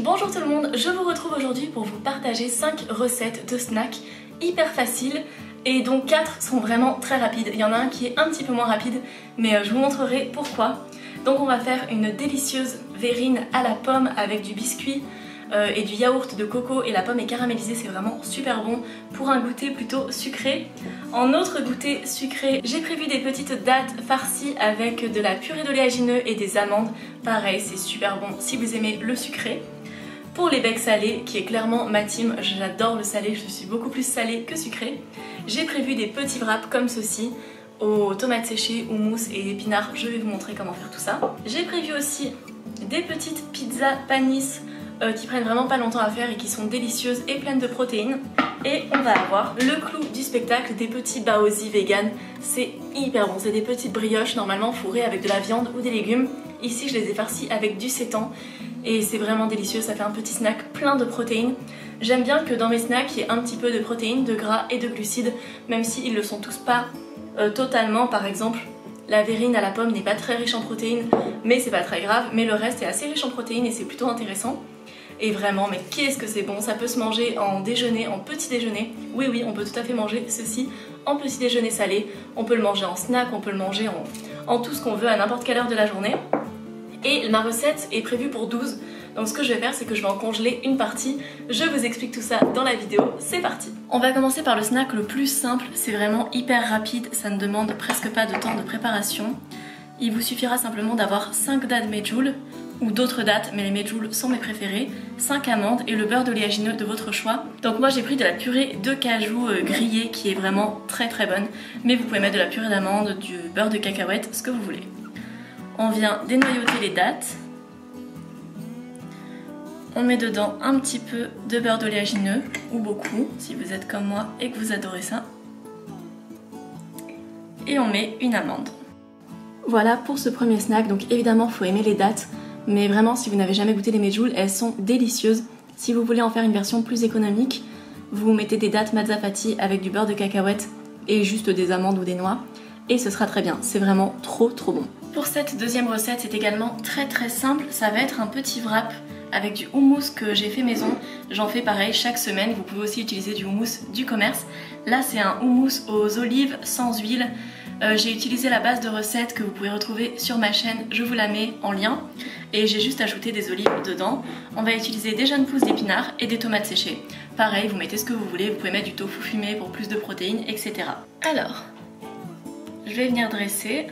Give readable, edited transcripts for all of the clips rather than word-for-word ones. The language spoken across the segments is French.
Bonjour tout le monde, je vous retrouve aujourd'hui pour vous partager 5 recettes de snacks hyper faciles et donc 4 sont vraiment très rapides. Il y en a un qui est un petit peu moins rapide mais je vous montrerai pourquoi. Donc on va faire une délicieuse verrine à la pomme avec du biscuit et du yaourt de coco et la pomme est caramélisée, c'est vraiment super bon pour un goûter plutôt sucré. En autre goûter sucré, j'ai prévu des petites dattes farcies avec de la purée d'oléagineux et des amandes. Pareil, c'est super bon si vous aimez le sucré. Pour les becs salés, qui est clairement ma team, j'adore le salé, je suis beaucoup plus salée que sucrée. J'ai prévu des petits wraps comme ceci, aux tomates séchées, houmous et épinards, je vais vous montrer comment faire tout ça. J'ai prévu aussi des petites pizzas panis qui prennent vraiment pas longtemps à faire et qui sont délicieuses et pleines de protéines. Et on va avoir le clou du spectacle, des petits baozi vegan. C'est hyper bon, c'est des petites brioches normalement fourrées avec de la viande ou des légumes. Ici je les ai farcies avec du sétan et c'est vraiment délicieux, ça fait un petit snack plein de protéines. J'aime bien que dans mes snacks il y ait un petit peu de protéines, de gras et de glucides, même s'ils le sont tous pas totalement. Par exemple, la verrine à la pomme n'est pas très riche en protéines, mais c'est pas très grave, mais le reste est assez riche en protéines et c'est plutôt intéressant. Et vraiment, mais qu'est-ce que c'est bon, ça peut se manger en déjeuner, en petit déjeuner. Oui, on peut tout à fait manger ceci en petit déjeuner salé. On peut le manger en snack, on peut le manger en tout ce qu'on veut à n'importe quelle heure de la journée. Et ma recette est prévue pour 12. Donc ce que je vais faire, c'est que je vais en congeler une partie. Je vous explique tout ça dans la vidéo, c'est parti. On va commencer par le snack le plus simple, c'est vraiment hyper rapide, ça ne demande presque pas de temps de préparation. Il vous suffira simplement d'avoir 5 dattes medjool ou d'autres dattes, mais les medjool sont mes préférés, 5 amandes et le beurre d'oléagineux de votre choix. Donc moi j'ai pris de la purée de cajou grillée qui est vraiment très bonne, mais vous pouvez mettre de la purée d'amande, du beurre de cacahuète, ce que vous voulez. On vient dénoyauter les dattes. On met dedans un petit peu de beurre d'oléagineux, ou beaucoup, si vous êtes comme moi et que vous adorez ça. Et on met une amande. Voilà pour ce premier snack, donc évidemment il faut aimer les dattes, mais vraiment si vous n'avez jamais goûté les medjool, elles sont délicieuses. Si vous voulez en faire une version plus économique, vous mettez des dattes mazzafati avec du beurre de cacahuète et juste des amandes ou des noix, et ce sera très bien, c'est vraiment trop bon. Pour cette deuxième recette, c'est également très simple, ça va être un petit wrap avec du houmous que j'ai fait maison. J'en fais pareil chaque semaine, vous pouvez aussi utiliser du houmous du commerce. Là c'est un houmous aux olives sans huile. J'ai utilisé la base de recette que vous pouvez retrouver sur ma chaîne, je vous la mets en lien. Et j'ai juste ajouté des olives dedans. On va utiliser des jeunes pousses d'épinards et des tomates séchées. Pareil, vous mettez ce que vous voulez, vous pouvez mettre du tofu fumé pour plus de protéines, etc. Alors, je vais venir dresser.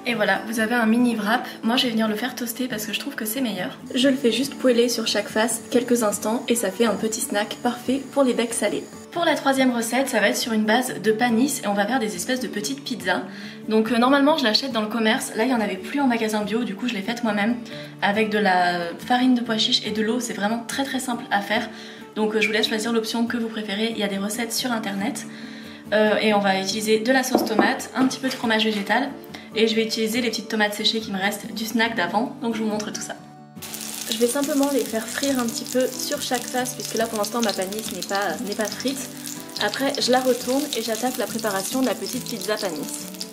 Et voilà, vous avez un mini wrap. Moi je vais venir le faire toaster parce que je trouve que c'est meilleur. Je le fais juste poêler sur chaque face quelques instants et ça fait un petit snack parfait pour les becs salés. Pour la troisième recette, ça va être sur une base de panis et on va faire des espèces de petites pizzas. Donc normalement je l'achète dans le commerce, là il n'y en avait plus en magasin bio, du coup je l'ai faite moi-même avec de la farine de pois chiche et de l'eau, c'est vraiment très simple à faire. Donc je vous laisse choisir l'option que vous préférez, il y a des recettes sur internet. Et on va utiliser de la sauce tomate, un petit peu de fromage végétal. Et je vais utiliser les petites tomates séchées qui me restent du snack d'avant, donc je vous montre tout ça. Je vais simplement les faire frire un petit peu sur chaque face, puisque là pour l'instant ma panisse n'est pas frite. Après je la retourne et j'attaque la préparation de la petite pizza panis.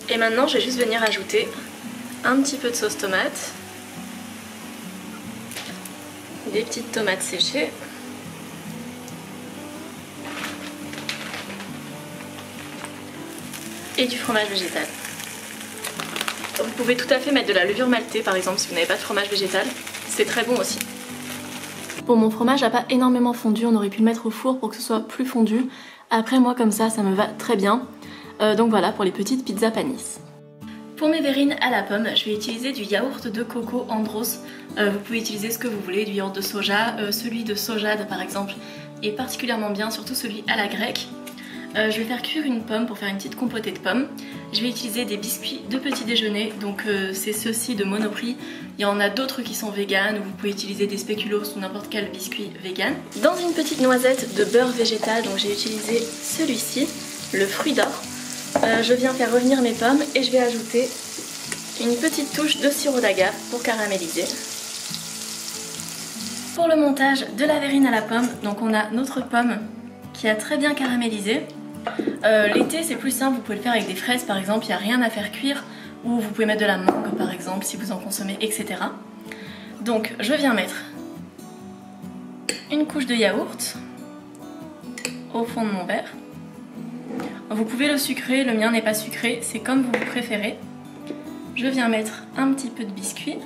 Et maintenant je vais juste venir ajouter un petit peu de sauce tomate, des petites tomates séchées, et du fromage végétal. Vous pouvez tout à fait mettre de la levure maltée par exemple si vous n'avez pas de fromage végétal, c'est très bon aussi. Bon, mon fromage n'a pas énormément fondu, on aurait pu le mettre au four pour que ce soit plus fondu. Après moi comme ça me va très bien. Donc voilà pour les petites pizzas panis. Pour mes verrines à la pomme, je vais utiliser du yaourt de coco Andros. Vous pouvez utiliser ce que vous voulez, du yaourt de soja, celui de sojade par exemple est particulièrement bien, surtout celui à la grecque. Je vais faire cuire une pomme pour faire une petite compotée de pommes. Je vais utiliser des biscuits de petit déjeuner, donc c'est ceux-ci de Monoprix. Il y en a d'autres qui sont véganes, ou vous pouvez utiliser des spéculoos ou n'importe quel biscuit vegan. Dans une petite noisette de beurre végétal, donc j'ai utilisé celui-ci, le fruit d'or. Je viens faire revenir mes pommes et je vais ajouter une petite touche de sirop d'agave pour caraméliser. Pour le montage de la verrine à la pomme, donc on a notre pomme qui a très bien caramélisé. L'été c'est plus simple, vous pouvez le faire avec des fraises par exemple, il n'y a rien à faire cuire, ou vous pouvez mettre de la mangue par exemple si vous en consommez, etc. Donc je viens mettre une couche de yaourt au fond de mon verre. Vous pouvez le sucrer, le mien n'est pas sucré, c'est comme vous préférez. Je viens mettre un petit peu de biscuit.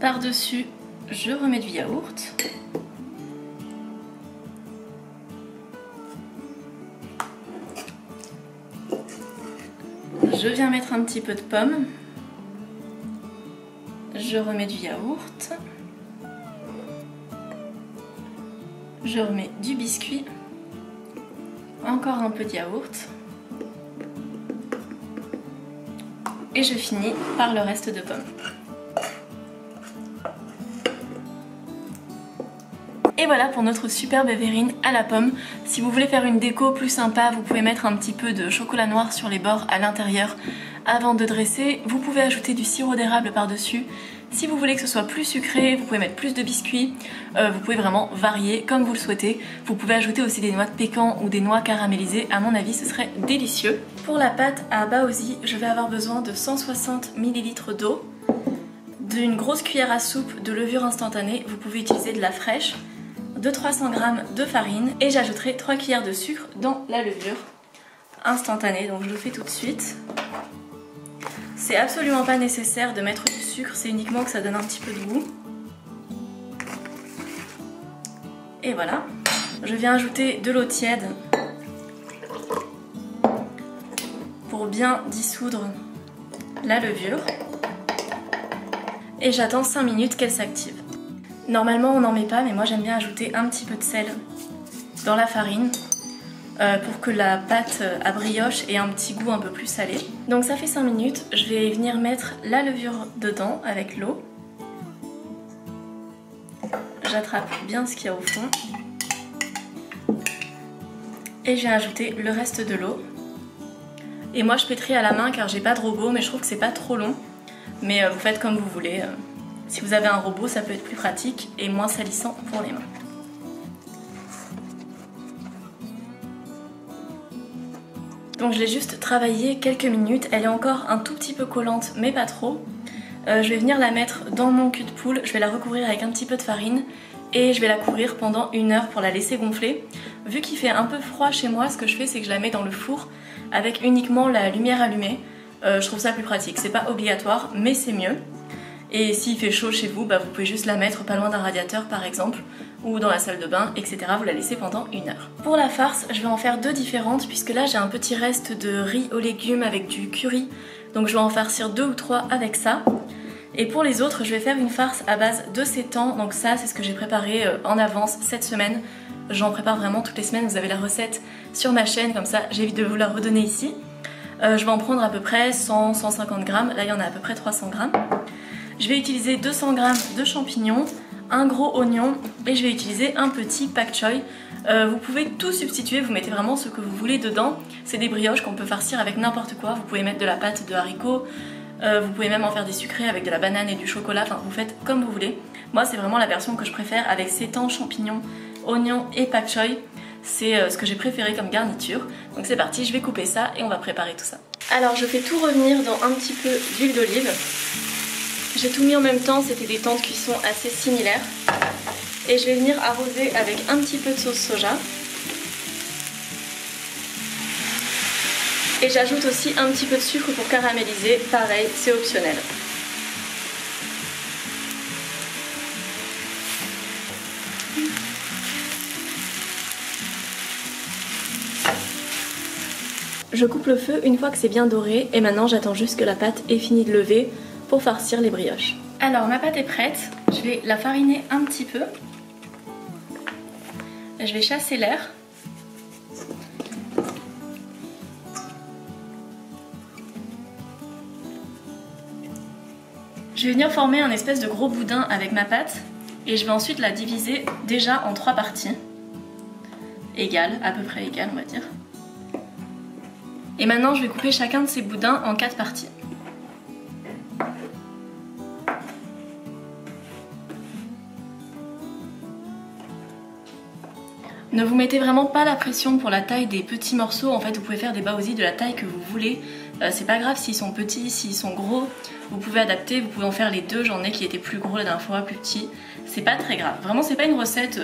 Par-dessus, je remets du yaourt. Je viens mettre un petit peu de pomme. Je remets du yaourt. Je remets du biscuit. Encore un peu de yaourt. Et je finis par le reste de pommes. Et voilà pour notre superbe verrine à la pomme. Si vous voulez faire une déco plus sympa, vous pouvez mettre un petit peu de chocolat noir sur les bords à l'intérieur avant de dresser. Vous pouvez ajouter du sirop d'érable par-dessus. Si vous voulez que ce soit plus sucré, vous pouvez mettre plus de biscuits. Vous pouvez vraiment varier comme vous le souhaitez. Vous pouvez ajouter aussi des noix de pécan ou des noix caramélisées. À mon avis, ce serait délicieux. Pour la pâte à baozi, je vais avoir besoin de 160 ml d'eau, d'une grosse cuillère à soupe de levure instantanée. Vous pouvez utiliser de la fraîche, de 300 g de farine et j'ajouterai 3 cuillères de sucre dans la levure instantanée. Donc je le fais tout de suite. C'est absolument pas nécessaire de mettre du sucre, c'est uniquement que ça donne un petit peu de goût. Et voilà. Je viens ajouter de l'eau tiède pour bien dissoudre la levure. Et j'attends 5 minutes qu'elle s'active. Normalement on n'en met pas, mais moi j'aime bien ajouter un petit peu de sel dans la farine pour que la pâte à brioche ait un petit goût un peu plus salé. Donc ça fait 5 minutes, je vais venir mettre la levure dedans avec l'eau. J'attrape bien ce qu'il y a au fond. Et je viens ajouter le reste de l'eau. Et moi je pétris à la main car j'ai pas de robot, mais je trouve que c'est pas trop long. Mais vous faites comme vous voulez. Si vous avez un robot, ça peut être plus pratique et moins salissant pour les mains. Donc je l'ai juste travaillée quelques minutes, elle est encore un tout petit peu collante mais pas trop. Je vais venir la mettre dans mon cul de poule, je vais la recouvrir avec un petit peu de farine et je vais la couvrir pendant 1 heure pour la laisser gonfler. Vu qu'il fait un peu froid chez moi, ce que je fais c'est que je la mets dans le four avec uniquement la lumière allumée. Je trouve ça plus pratique, c'est pas obligatoire mais c'est mieux. Et s'il fait chaud chez vous, vous pouvez juste la mettre pas loin d'un radiateur par exemple, ou dans la salle de bain, etc. Vous la laissez pendant 1 heure. Pour la farce, je vais en faire 2 différentes, puisque là j'ai un petit reste de riz aux légumes avec du curry, donc je vais en farcir 2 ou 3 avec ça. Et pour les autres, je vais faire une farce à base de sétan, donc ça c'est ce que j'ai préparé en avance cette semaine. J'en prépare vraiment toutes les semaines, vous avez la recette sur ma chaîne, comme ça j'évite de vous la redonner ici. Je vais en prendre à peu près 100-150 grammes, là il y en a à peu près 300 grammes. Je vais utiliser 200 g de champignons, un gros oignon et je vais utiliser un petit pak choy. Vous pouvez tout substituer, vous mettez vraiment ce que vous voulez dedans. C'est des brioches qu'on peut farcir avec n'importe quoi. Vous pouvez mettre de la pâte de haricots, vous pouvez même en faire des sucrés avec de la banane et du chocolat. Enfin, vous faites comme vous voulez. Moi, c'est vraiment la version que je préfère avec sétan, champignons, oignons et pak choy. C'est ce que j'ai préféré comme garniture. Donc c'est parti, je vais couper ça et on va préparer tout ça. Alors, je fais tout revenir dans un petit peu d'huile d'olive. J'ai tout mis en même temps, c'était des temps de cuisson assez similaires. Et je vais venir arroser avec un petit peu de sauce soja. Et j'ajoute aussi un petit peu de sucre pour caraméliser, pareil, c'est optionnel. Je coupe le feu une fois que c'est bien doré et maintenant j'attends juste que la pâte ait fini de lever pour farcir les brioches. Alors ma pâte est prête, je vais la fariner un petit peu. Je vais chasser l'air. Je vais venir former un espèce de gros boudin avec ma pâte et je vais ensuite la diviser déjà en 3 parties. Égales, à peu près égales on va dire. Et maintenant je vais couper chacun de ces boudins en 4 parties. Ne vous mettez vraiment pas la pression pour la taille des petits morceaux, en fait vous pouvez faire des baozi de la taille que vous voulez. C'est pas grave s'ils sont petits, s'ils sont gros, vous pouvez adapter, vous pouvez en faire les deux, j'en ai qui étaient plus gros la dernière fois, plus petits. C'est pas très grave, vraiment c'est pas une recette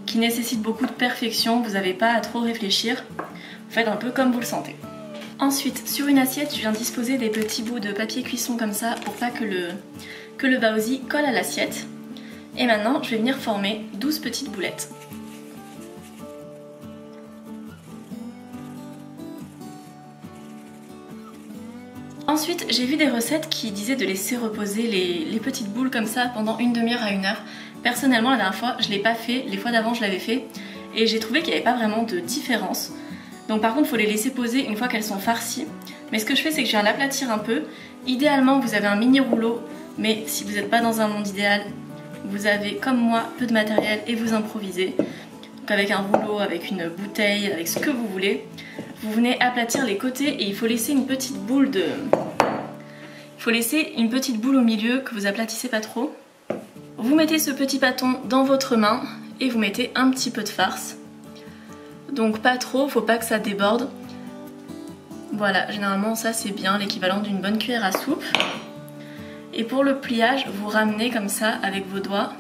qui nécessite beaucoup de perfection, vous n'avez pas à trop réfléchir, vous faites un peu comme vous le sentez. Ensuite, sur une assiette, je viens disposer des petits bouts de papier cuisson comme ça pour pas que le baozi colle à l'assiette. Et maintenant, je vais venir former 12 petites boulettes. Ensuite, j'ai vu des recettes qui disaient de laisser reposer les petites boules comme ça pendant une demi-heure à 1 heure. Personnellement, la dernière fois, je ne l'ai pas fait, les fois d'avant je l'avais fait, et j'ai trouvé qu'il n'y avait pas vraiment de différence. Donc par contre, il faut les laisser poser une fois qu'elles sont farcies. Mais ce que je fais, c'est que je viens l'aplatir un peu. Idéalement, vous avez un mini rouleau, mais si vous n'êtes pas dans un monde idéal, vous avez, comme moi, peu de matériel et vous improvisez. Donc avec un rouleau, avec une bouteille, avec ce que vous voulez. Vous venez aplatir les côtés et il faut laisser une petite boule de... Il faut laisser une petite boule au milieu que vous aplatissez pas trop. Vous mettez ce petit bâton dans votre main et vous mettez un petit peu de farce. Donc pas trop, faut pas que ça déborde. Voilà, généralement ça c'est bien, l'équivalent d'une bonne cuillère à soupe. Et pour le pliage, vous ramenez comme ça avec vos doigts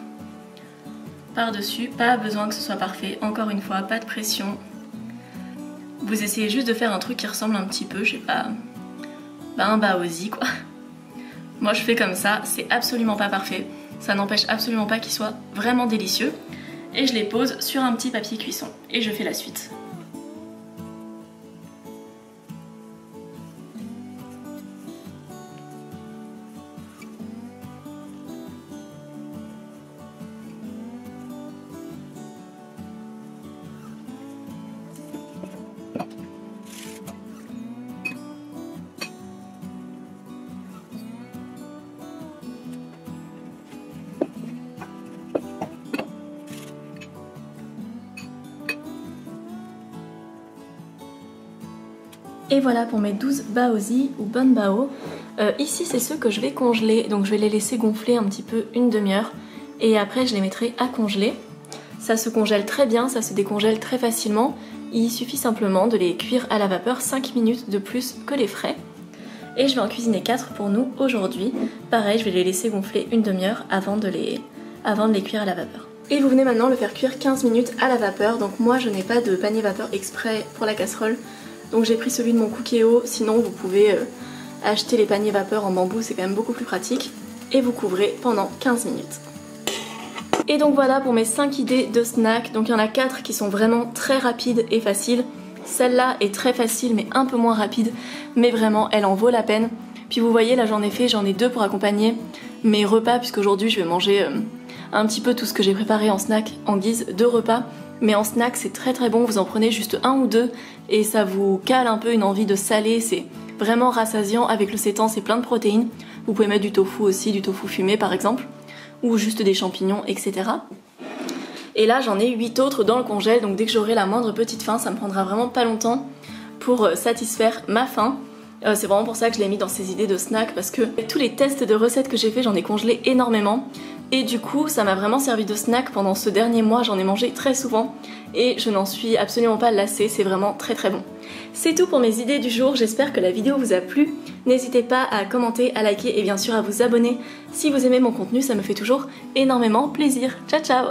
par-dessus. Pas besoin que ce soit parfait, encore une fois, pas de pression. Vous essayez juste de faire un truc qui ressemble un petit peu, je sais pas, un baozi quoi. Moi je fais comme ça, c'est absolument pas parfait. Ça n'empêche absolument pas qu'il soit vraiment délicieux. Et je les pose sur un petit papier cuisson. Et je fais la suite. Et voilà pour mes 12 baozi ou bonne bao. Ici c'est ceux que je vais congeler, donc je vais les laisser gonfler un petit peu une demi-heure et après je les mettrai à congeler. Ça se congèle très bien, ça se décongèle très facilement. Il suffit simplement de les cuire à la vapeur 5 minutes de plus que les frais. Et je vais en cuisiner 4 pour nous aujourd'hui. Pareil, je vais les laisser gonfler une demi-heure avant de les cuire à la vapeur. Et vous venez maintenant le faire cuire 15 minutes à la vapeur. Donc moi je n'ai pas de panier vapeur exprès pour la casserole. Donc j'ai pris celui de mon Cookéo, sinon vous pouvez acheter les paniers vapeur en bambou, c'est quand même beaucoup plus pratique. Et vous couvrez pendant 15 minutes. Et donc voilà pour mes 5 idées de snacks. Donc il y en a 4 qui sont vraiment très rapides et faciles. Celle-là est très facile mais un peu moins rapide, mais vraiment elle en vaut la peine. Puis vous voyez là j'en ai 2 pour accompagner mes repas, puisqu'aujourd'hui je vais manger un petit peu tout ce que j'ai préparé en snack en guise de repas. Mais en snack c'est très très bon, vous en prenez juste 1 ou 2 et ça vous cale un peu une envie de saler, c'est vraiment rassasiant. Avec le sétan c'est plein de protéines, vous pouvez mettre du tofu aussi, du tofu fumé par exemple, ou juste des champignons, etc. Et là j'en ai 8 autres dans le congèle, donc dès que j'aurai la moindre petite faim, ça me prendra vraiment pas longtemps pour satisfaire ma faim. C'est vraiment pour ça que je l'ai mis dans ces idées de snack, parce que tous les tests de recettes que j'ai fait, j'en ai congelé énormément. Et du coup ça m'a vraiment servi de snack pendant ce dernier mois, j'en ai mangé très souvent et je n'en suis absolument pas lassée, c'est vraiment très très bon. C'est tout pour mes idées du jour, j'espère que la vidéo vous a plu. N'hésitez pas à commenter, à liker et bien sûr à vous abonner si vous aimez mon contenu, ça me fait toujours énormément plaisir. Ciao ciao!